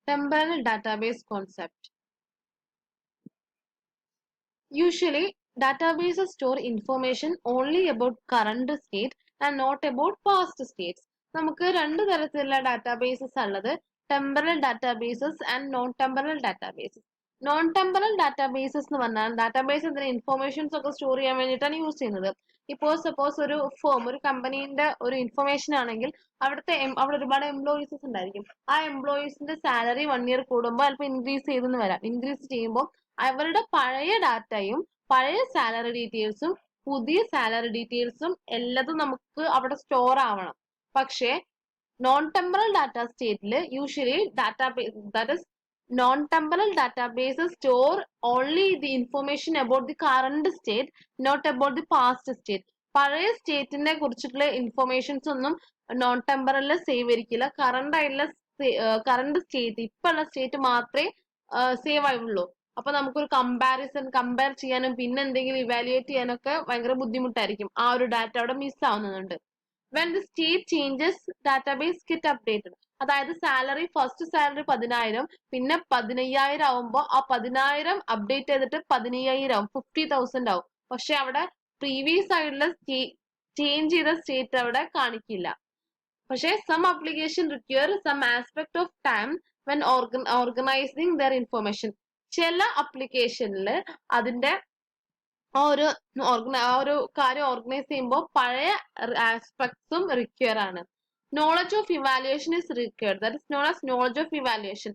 Temporal database concept. Usually, databases store information only about current state and not about past states. നമുക്ക് രണ്ട് തരത്തിലുള്ള databases ഉള്ളത് temporal databases and non temporal databases. Non temporal databases എന്ന് പറഞ്ഞാൽ database എന്തിനാ informations ഒക്കെ store ചെയ്യാൻ വേണ്ടിയിട്ടാണ് യൂസ് ചെയ്യുന്നത്. ഇപ്പോൾ സപ്പോസ് ഒരു ഫേം ഒരു കമ്പനീന്റെ ഒരു ഇൻഫർമേഷൻ ആണെങ്കിൽ അവിടെ ഒരുപാട് എംപ്ലോയീസസ് ഉണ്ടായിരിക്കും. ആ എംപ്ലോയീസിന്റെ സാലറി 1 ഇയർ കൂടുമ്പോൾ ചിലപ്പോൾ ഇൻക്രീസ് ചെയ്തെന്ന് വരാം. ഇൻക്രീസ് ചെയ്യുമ്പോൾ അവരുടെ പഴയ ഡാറ്റയും പഴയ സാലറി ഡീറ്റെയിൽസും പുതിയ സാലറി ഡീറ്റെയിൽസും എല്ലാതും നമുക്ക് അവിടെ സ്റ്റോർ ആവണം. പക്ഷേ നോൺ ടെമ്പറൽ ഡാറ്റ സ്റ്റേറ്റിൽ usually database that is non temporal database store only the information about the current state, not about the past state. പഴയ സ്റ്റേറ്റിനെ കുറിച്ചിട്ടുള്ള ഇൻഫർമേഷൻസ് ഒന്നും നോൺ ടെമ്പറലിൽ സേവ് ആയിരിക്കില്ല. കറണ്ട് സ്റ്റേറ്റ് ഇപ്പോഴുള്ള സ്റ്റേറ്റ് മാത്രമേ സേവ് ആവുള്ളൂ. അപ്പൊ നമുക്കൊരു കമ്പയർ ചെയ്യാനും പിന്നെ എന്തെങ്കിലും ഇവാലുവേറ്റ് ചെയ്യാനൊക്കെ ഭയങ്കര ബുദ്ധിമുട്ടായിരിക്കും. ആ ഒരു ഡാറ്റ അവിടെ മിസ് ആവുന്നുണ്ട്. When the state changes database get updated. അതായത് ഫസ്റ്റ് സാലറി 10,000 പിന്നെ 15,000 ആവുമ്പോൾ ആ 10,000 അപ്ഡേറ്റ് ചെയ്തിട്ട് 15,000 ആവും, 50,000 ആവും. പക്ഷെ അവിടെ പ്രീവിയസ് ആയിട്ടുള്ള ചേഞ്ച് ചെയ്ത സ്റ്റേറ്റ് അവിടെ കാണിക്കില്ല. പക്ഷെ some application require some aspect of time when organizing their information. ചില അപ്ലിക്കേഷനിൽ അതിന്റെ ആ ഒരു കാര്യം ഓർഗനൈസ് ചെയ്യുമ്പോൾ പഴയ ആസ്പെക്ട്സും റിക്വയർ ആണ്. Knowledge of evaluation is required. That is known as knowledge of evaluation.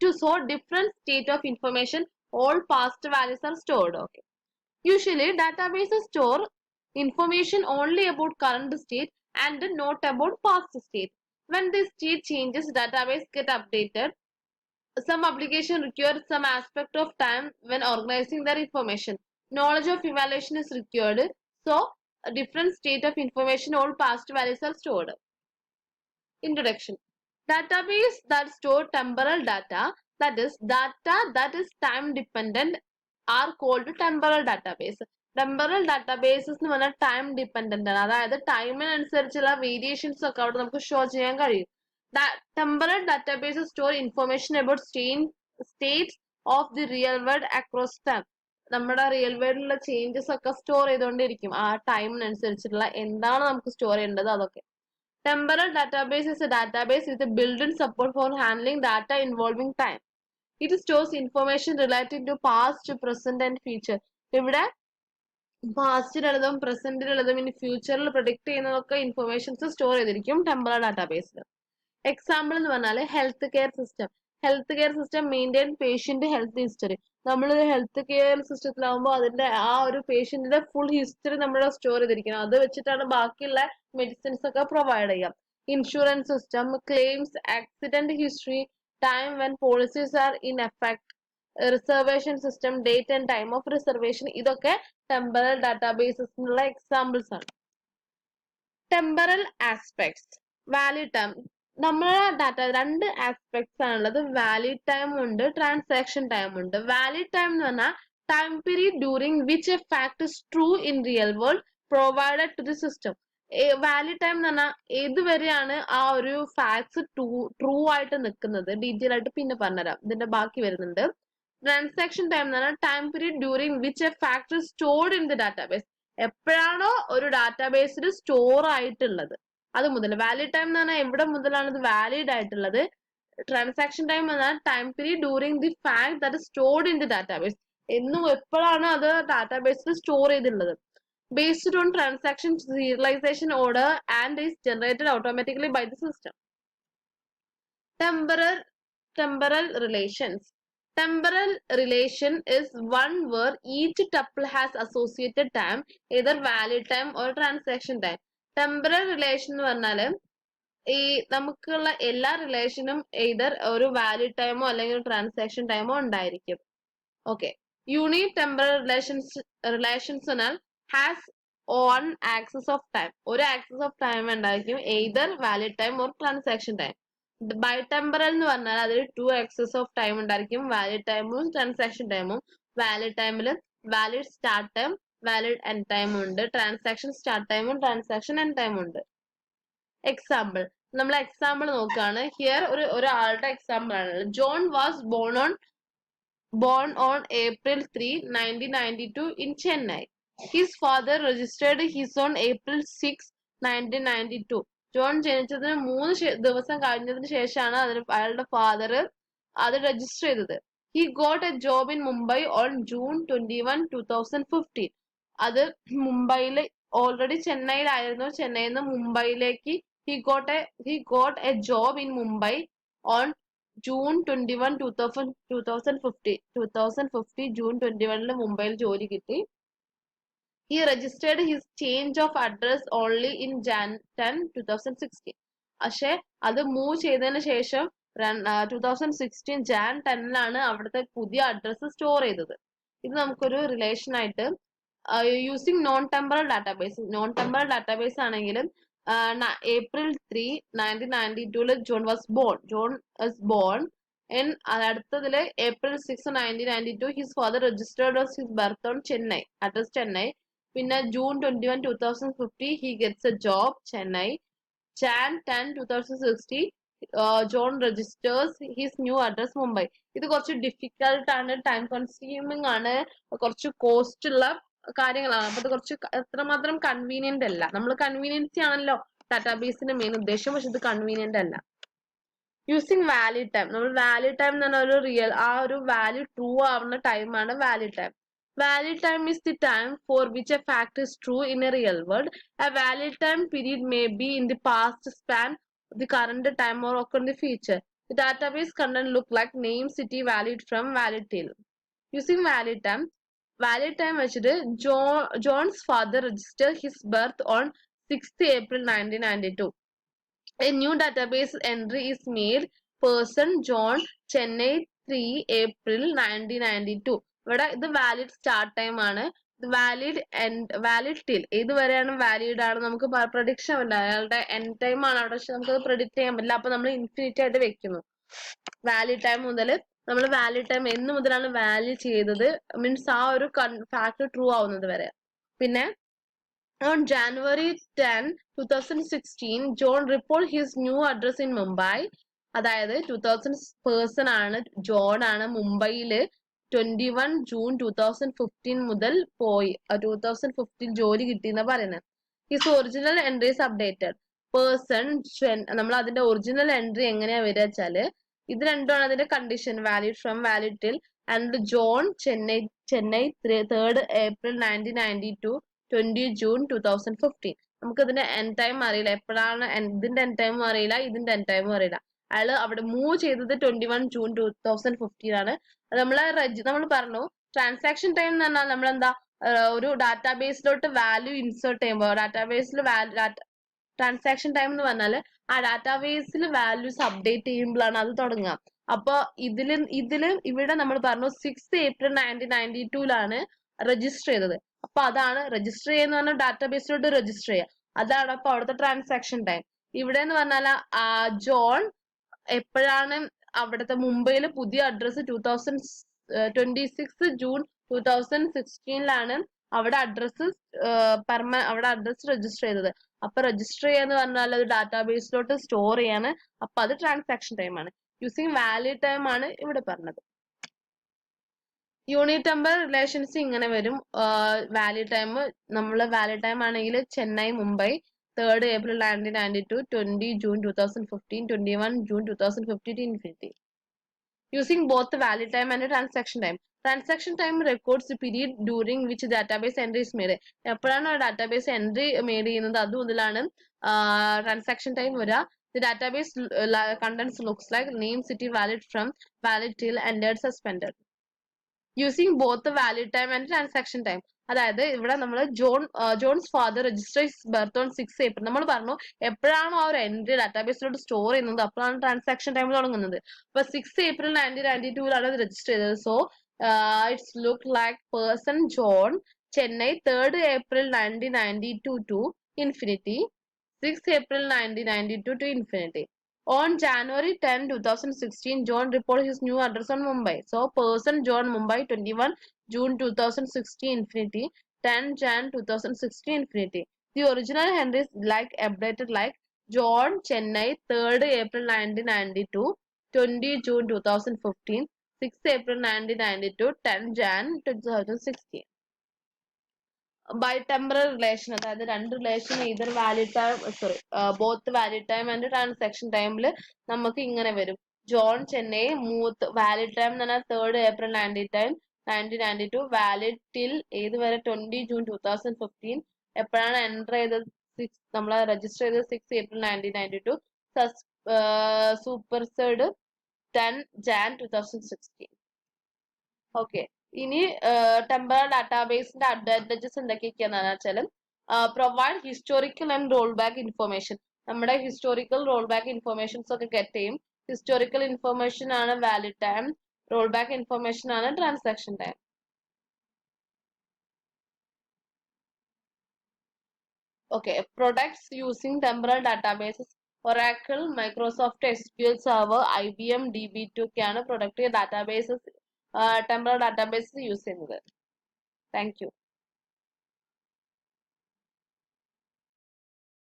To show different state of information all past values are stored. Okay. Usually, databases store information only about current state and not about past state. When this state changes, database get updated. Some application require some aspect of time when organizing their information. Knowledge of evaluation is required. So, a different state of information, all past values are stored. Introduction. Database that store temporal data, that is data that is time dependent, are called temporal database. Temporal databases എന്ന് പറഞ്ഞാൽ time dependent ആണ്. അതായത് ടൈമിനനുസരിച്ചുള്ള variations ഒക്കെ അവിടെ നമുക്ക് show ചെയ്യാൻ കഴിയും. Temporal databases store information about States of the real world across time. നമ്മുടെ റിയൽ വേൾഡിലുള്ള ചേഞ്ചസ് ഒക്കെ സ്റ്റോർ ചെയ്തുകൊണ്ടിരിക്കും. ആ ടൈമിനനുസരിച്ചുള്ള എന്താണ് നമുക്ക് സ്റ്റോർ ചെയ്യേണ്ടത് അതൊക്കെ. Temporal database is a database with a built-in support for handling data involving time. It stores information relating to past, present and future. ഇവിടെ പാസ്റ്റിലുള്ളതും പ്രസന്റിലുള്ളതും ഇനി ഫ്യൂച്ചറിൽ പ്രൊഡിക്ട് ചെയ്യുന്നതൊക്കെ ഇൻഫർമേഷൻസ് സ്റ്റോർ ചെയ്തിരിക്കും ടെമ്പറൽ ഡാറ്റാബേസിൽ. എക്സാമ്പിൾ എന്ന് പറഞ്ഞാൽ health care system. Health care system maintain patient health history. നമ്മളൊരു health care സിസ്റ്റത്തിലാവുമ്പോൾ അതിന്റെ ആ ഒരു പേഷ്യന്റിന്റെ ഫുൾ ഹിസ്റ്ററി നമ്മൾ സ്റ്റോർ ചെയ്തിരിക്കണം. അത് വെച്ചിട്ടാണ് ബാക്കിയുള്ള മെഡിസിൻസ് ഒക്കെ പ്രൊവൈഡ് ചെയ്യാം. Insurance system, claims, accident history, time when policies are in effect, reservation system, date and time of reservation. ഇതൊക്കെ ടെമ്പറൽ ഡാറ്റാബേസസിനുള്ള എക്സാമ്പിൾസ് ആണ്. Temporal aspects. Valid time. നമ്മുടെ ഡാറ്റ രണ്ട് ആസ്പെക്ട്സ് ആണുള്ളത്. വാലിഡ് ടൈം ഉണ്ട്, ട്രാൻസാക്ഷൻ ടൈം ഉണ്ട്. Valid time എന്ന് പറഞ്ഞാൽ time period during which a fact is true in real world provided to the system. Valid time എന്ന് പറഞ്ഞാൽ ഏതുവരെയാണ് ആ ഒരു ഫാക്ട്സ് ട്രൂ ആയിട്ട് നിൽക്കുന്നത്. ഡീറ്റെയിൽ ആയിട്ട് പിന്നെ പറഞ്ഞുതരാം, ഇതിന്റെ ബാക്കി വരുന്നുണ്ട്. ട്രാൻസാക്ഷൻ ടൈം എന്ന് പറഞ്ഞാൽ time period during which a fact is stored in the database. എപ്പോഴാണോ ഒരു ഡാറ്റാബേസിൽ സ്റ്റോർ ആയിട്ടുള്ളത് അത് മുതൽ. വാലിഡ് ടൈം എന്ന് പറഞ്ഞാൽ എവിടെ മുതലാണ് ഇത് വാലിഡ് ആയിട്ടുള്ളത്. ട്രാൻസാക്ഷൻ ടൈം എന്നാൽ time period during the fact that is stored in the database. എന്നും എപ്പോഴാണ് അത് ഡാറ്റാബേസിൽ സ്റ്റോർ ചെയ്തിട്ടുള്ളത്. Based on transaction serialization order and is generated automatically by the system. Temporal relations. Temporal relation is one where each tuple has associated time, either valid time or transaction time. Temporal relation എന്ന് പറഞ്ഞാല് ഈ നമുക്കുള്ള എല്ലാ റിലേഷനും either ഒരു valid ടൈമോ അല്ലെങ്കിൽ ഒരു transaction ടൈമോ ഉണ്ടായിരിക്കും. ഓക്കെ. യൂണിറ്റ് ടെമ്പറൽ റിലേഷൻസ് എന്നാൽ has one axis of time. ഒരു ആക്സിസ് ഓഫ് ടൈം ഉണ്ടായിരിക്കും, either valid time or transaction time. Bitemporal എന്ന് പറഞ്ഞാൽ അതിൽ 2 ആക്സിസ് ഓഫ് ടൈം ഉണ്ടായിരിക്കും, വാലിഡ് ടൈമും ട്രാൻസാക്ഷൻ ടൈമും. വാലിഡ് ടൈമിൽ valid start time, valid end time ഉണ്ട്. ട്രാൻസാക്ഷൻ സ്റ്റാർട്ട് ടൈമും ട്രാൻസാക്ഷൻ എൻഡ് ടൈമും ഉണ്ട്. എക്സാമ്പിൾ നമ്മൾ എക്സാമ്പിൾ നോക്കുകയാണ്. ഹിയർ ഒരാളുടെ എക്സാമ്പിൾ ആണ്. John was born on April 3, 1992 in Chennai. His father registered his on April 6, 1992. John ജനിച്ചതിന് 3 ദിവസം കഴിഞ്ഞതിന് ശേഷമാണ് അയാളുടെ ഫാദർ അത് രജിസ്റ്റർ ചെയ്തത്. He got A job in Mumbai on June 21, 2015. അത് മുംബൈയിൽ ഓൾറെഡി ചെന്നൈയിലായിരുന്നു. ചെന്നൈയിൽ നിന്ന് മുംബൈയിലേക്ക് he got a job in Mumbai on June 21, 2050 June 21 മുംബൈയിൽ ജോലി കിട്ടി. He registered his change of address only in Jan 10, 2016. പക്ഷെ അത് മൂവ് ചെയ്തതിന് ശേഷം 2016 Jan 10 അവിടുത്തെ പുതിയ അഡ്രസ്സ് സ്റ്റോർ ചെയ്തത്. ഇത് നമുക്കൊരു റിലേഷൻ ആയിട്ട് യൂസിങ് നോൺ ടെമ്പറൽ ഡാറ്റാബേസ് ആണെങ്കിലും April 3, 1992 ജോൺ വാസ് ബോൺ അടുത്തതില് April 6, 1992 his father registered his birth on Chennai, address Chennai. പിന്നെ June 21, 2050 he gets a job Chennai. Jan 10, 2060 John registers his new address Mumbai. ഇത് കുറച്ച് ഡിഫിക്കൽട്ട് ആണ്, ടൈം കൺസ്യൂമിംഗ് ആണ്, കുറച്ച് cost ഉള്ള കാര്യങ്ങളാണ്. അപ്പൊ ഇത് കുറച്ച് എത്രമാത്രം കൺവീനിയന്റ് അല്ല. നമ്മൾ കൺവീനിയൻസി ആണല്ലോ ഡാറ്റാബേസിന്റെ മെയിൻ ഉദ്ദേശം, പക്ഷെ ഇത് കൺവീനിയന്റ് അല്ല. Using valid time. നമ്മൾ വാലിഡ് ടൈം എന്ന് പറഞ്ഞ ഒരു വാല്യൂ ട്രൂ ആവുന്ന ടൈമാണ് valid time. Valid time is the time for which a fact is true in a real world. A valid time period may be in the past span, the current time, or occur in the future. The database content look like name, city, valid from, valid till. Using valid time വെച്ചിട്ട് John's father registered his birth on 6th April 1992. A new database entry is made. Person John, Chennai 3 April 1992. ഇവിടെ ഇത് valid start time ആണ്. ഇത് valid till ഏതുവരെയാണ് valid ആണ് നമുക്ക് prediction ഇല്ല. അയാളുടെ end time ആണ് അവിടെ, പക്ഷെ നമുക്കത് പ്രെഡിക്റ്റ് ചെയ്യാൻ പറ്റില്ല. അപ്പൊ നമ്മൾ ഇൻഫിനിറ്റ് ആയിട്ട് വെക്കുന്നു. വാലിഡ് ടൈം മുതൽ നമ്മൾ വാലിഡ് ടൈം എന്ന് മുതലാണ് വാല്യൂ ചെയ്തത് മീൻസ് ആ ഒരു ഫാക്ട് ട്രൂ ആവുന്നത് വരെ. പിന്നെ on January 10, 2016 John reported his new address in Mumbai. അതായത് 2000 പേഴ്സൺ ആണ്, ജോൺ ആണ്. മുംബൈയില് 21 June 2015 മുതൽ പോയി 2015 ജോലി കിട്ടിയെന്നാ പറയുന്നത്. His original entry is updated. Person നമ്മൾ അതിന്റെ ഒറിജിനൽ എൻട്രി എങ്ങനെയാ വരിക വെച്ചാല് ഇത് രണ്ടുമാണ് അതിന്റെ condition, valid from, valid till. And John Chennai 3rd April 1992 20 June 2015. നമുക്ക് ഇതിന്റെ എൻഡ് ടൈം അറിയില്ല, എപ്പോഴാണ് ഇതിന്റെ എൻഡ് ടൈമും അറിയില്ല, ഇതിന്റെ എൻഡ് ടൈമും അറിയില്ല. അയാള് അവിടെ മൂവ് ചെയ്തത് 21 June 2015 ആണ്. നമ്മൾ പറഞ്ഞു ട്രാൻസാക്ഷൻ ടൈം എന്ന് പറഞ്ഞാൽ നമ്മളെന്താ ഒരു ഡാറ്റാബേസിലോട്ട് വാല്യൂ ഇൻസേർട്ട് ചെയ്യുമ്പോൾ ഡാറ്റാബേസിൽ ട്രാൻസാക്ഷൻ ടൈം എന്ന് പറഞ്ഞാൽ ആ ഡാറ്റാബേസിൽ വാല്യൂസ് അപ്ഡേറ്റ് ചെയ്യുമ്പോഴാണ് അത് തുടങ്ങുക. അപ്പൊ ഇവിടെ നമ്മൾ പറഞ്ഞു 6th April 1992 രജിസ്റ്റർ ചെയ്തത്. അപ്പൊ അതാണ് രജിസ്റ്റർ ചെയ്യുന്ന പറഞ്ഞാൽ ഡാറ്റാബേസിലോട്ട് രജിസ്റ്റർ ചെയ്യുക, അതാണ് അപ്പൊ അവിടുത്തെ ട്രാൻസാക്ഷൻ ടൈം. ഇവിടെ എന്ന് പറഞ്ഞാൽ ജോൺ എപ്പോഴാണ് അവിടുത്തെ മുംബൈയില് പുതിയ അഡ്രസ് 26 June 2016 അവിടെ അഡ്രസ് രജിസ്റ്റർ ചെയ്തത്. അപ്പൊ രജിസ്റ്റർ ചെയ്യാന്ന് പറഞ്ഞാൽ അത് ഡാറ്റാബേസിലോട്ട് സ്റ്റോർ ചെയ്യാണ്. അപ്പൊ അത് ട്രാൻസാക്ഷൻ ടൈം ആണ്. യൂസിങ് വാലിഡ് ടൈം ആണ് ഇവിടെ പറഞ്ഞത്. യൂണിറ്റ് നമ്പർ റിലേഷൻസ് ഇങ്ങനെ വരും. വാലിഡ് ടൈം വാലിഡ് ടൈം ആണെങ്കിൽ Chennai Mumbai 3rd April 1992 20 June 2015 21 June 2050 to infinity. Using both the valid time and the transaction time. Transaction time records the period during which database entry is made. എപ്പോഴാണ് database entry made ചെയ്യുന്നത് അത് മുതലാണ് transaction time വരിക. The database contents looks like name, city, valid from, valid till, ended, suspended. Using both valid time and transaction time. അതായത് ഇവിടെ നമ്മൾ John's father register his birth on 6 April. നമ്മൾ പറഞ്ഞു എപ്പോഴാണോ ആ ഒരു എൻട്രി ഡാറ്റാബേസിലോട്ട് സ്റ്റോർ ചെയ്യുന്നത് അപ്പോഴാണ് ട്രാൻസാക്ഷൻ ടൈം തുടങ്ങുന്നത്. അപ്പൊ 6 April 1992 ഇത് രജിസ്റ്റർ ചെയ്തത്. So it's look like person John Chennai 3rd April 1992 to infinity, 6th April 1992 to infinity. On January 10, 2016, John reported his new address on Mumbai. So, person John Mumbai 21 June 2016 infinity, 10 Jan 2016 infinity. The original Henry is updated like John, Chennai, 3rd April 1992, 20 June 2015, 6th April 1992, 10 Jan 2016. Bitemporal relation, അതായത് രണ്ട് relation either valid time, sorry, both valid time and transaction ടൈമിൽ നമുക്ക് ഇങ്ങനെ വരും. John Chennai മൂത്ത് valid time എന്ന് പറഞ്ഞാൽ 3rd April 1992, valid till ഏത് വരെ 20 June 2015. എപ്പോഴാണ് എൻ്റർ ചെയ്തത്? നമ്മൾ രജിസ്റ്റർ ചെയ്തത് 6 April 1992. Supersede 10 Jan 2016. ഓക്കെ, ഇനി ടെമ്പറൽ ഡാറ്റാബേസിന്റെ അഡ്വാൻറ്റേജസ് എന്തൊക്കെയൊക്കെയാണെന്ന് വെച്ചാൽ, provide historical and roll back information. നമ്മുടെ ഹിസ്റ്റോറിക്കൽ റോൾ ബാക്ക് ഇൻഫർമേഷൻസ് ഒക്കെ ഗെറ്റ് ചെയ്യും. ഹിസ്റ്റോറിക്കൽ ഇൻഫർമേഷൻ ആണ് valid time, roll back information ആണ് transaction time. Okay, products using temporal databases, Oracle, Microsoft SQL Server, IBM DB2 ഒക്കെയാണ് product databases, temporal databases use ചെയ്യുന്നത്. Thank U.